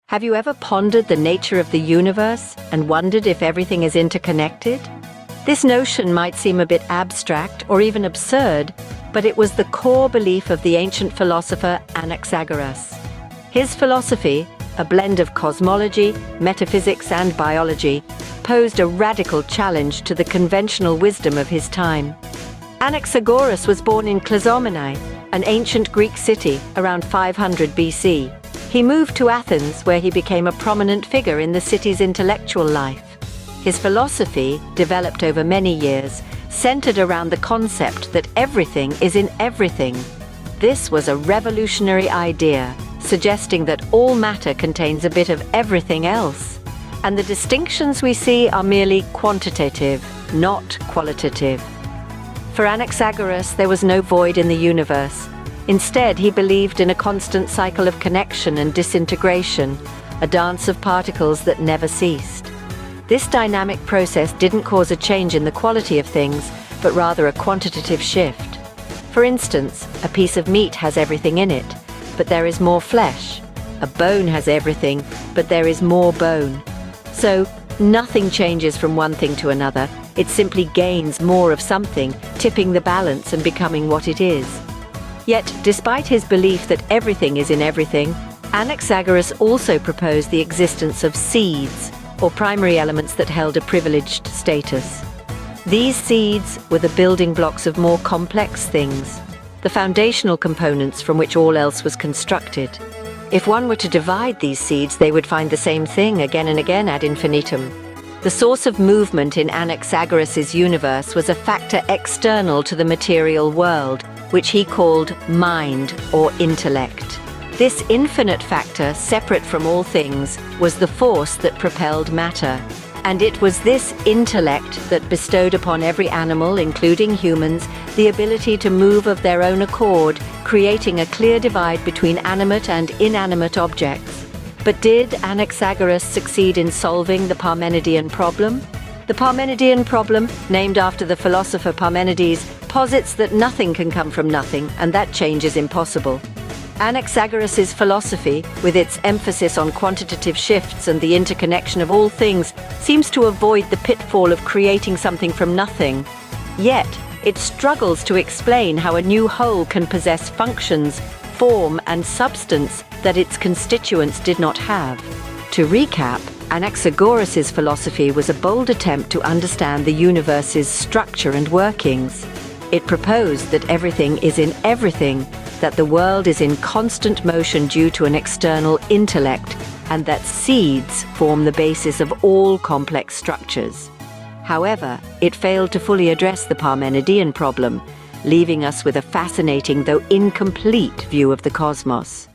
Have you ever pondered the nature of the universe and wondered if everything is interconnected? This notion might seem a bit abstract or even absurd, but it was the core belief of the ancient philosopher Anaxagoras. His philosophy, a blend of cosmology, metaphysics, and biology, posed a radical challenge to the conventional wisdom of his time. Anaxagoras was born in Clazomenae, an ancient Greek city, around 500 BC. He moved to Athens, where he became a prominent figure in the city's intellectual life. His philosophy, developed over many years, centered around the concept that everything is in everything. This was a revolutionary idea, suggesting that all matter contains a bit of everything else, and the distinctions we see are merely quantitative, not qualitative. For Anaxagoras, there was no void in the universe. Instead, he believed in a constant cycle of connection and disintegration, a dance of particles that never ceased. This dynamic process didn't cause a change in the quality of things, but rather a quantitative shift. For instance, a piece of meat has everything in it, but there is more flesh. A bone has everything, but there is more bone. So, nothing changes from one thing to another. It simply gains more of something, tipping the balance and becoming what it is. Yet, despite his belief that everything is in everything, Anaxagoras also proposed the existence of seeds, or primary elements that held a privileged status. These seeds were the building blocks of more complex things, the foundational components from which all else was constructed. If one were to divide these seeds, they would find the same thing again and again ad infinitum. The source of movement in Anaxagoras's universe was a factor external to the material world, which he called mind or intellect. This infinite factor, separate from all things, was the force that propelled matter. And it was this intellect that bestowed upon every animal, including humans, the ability to move of their own accord, creating a clear divide between animate and inanimate objects. But did Anaxagoras succeed in solving the Parmenidean problem? The Parmenidean problem, named after the philosopher Parmenides, posits that nothing can come from nothing, and that change is impossible. Anaxagoras's philosophy, with its emphasis on quantitative shifts and the interconnection of all things, seems to avoid the pitfall of creating something from nothing. Yet, it struggles to explain how a new whole can possess functions, form, and substance that its constituents did not have. To recap, Anaxagoras's philosophy was a bold attempt to understand the universe's structure and workings. It proposed that everything is in everything, that the world is in constant motion due to an external intellect, and that seeds form the basis of all complex structures. However, it failed to fully address the Parmenidean problem, leaving us with a fascinating though incomplete view of the cosmos.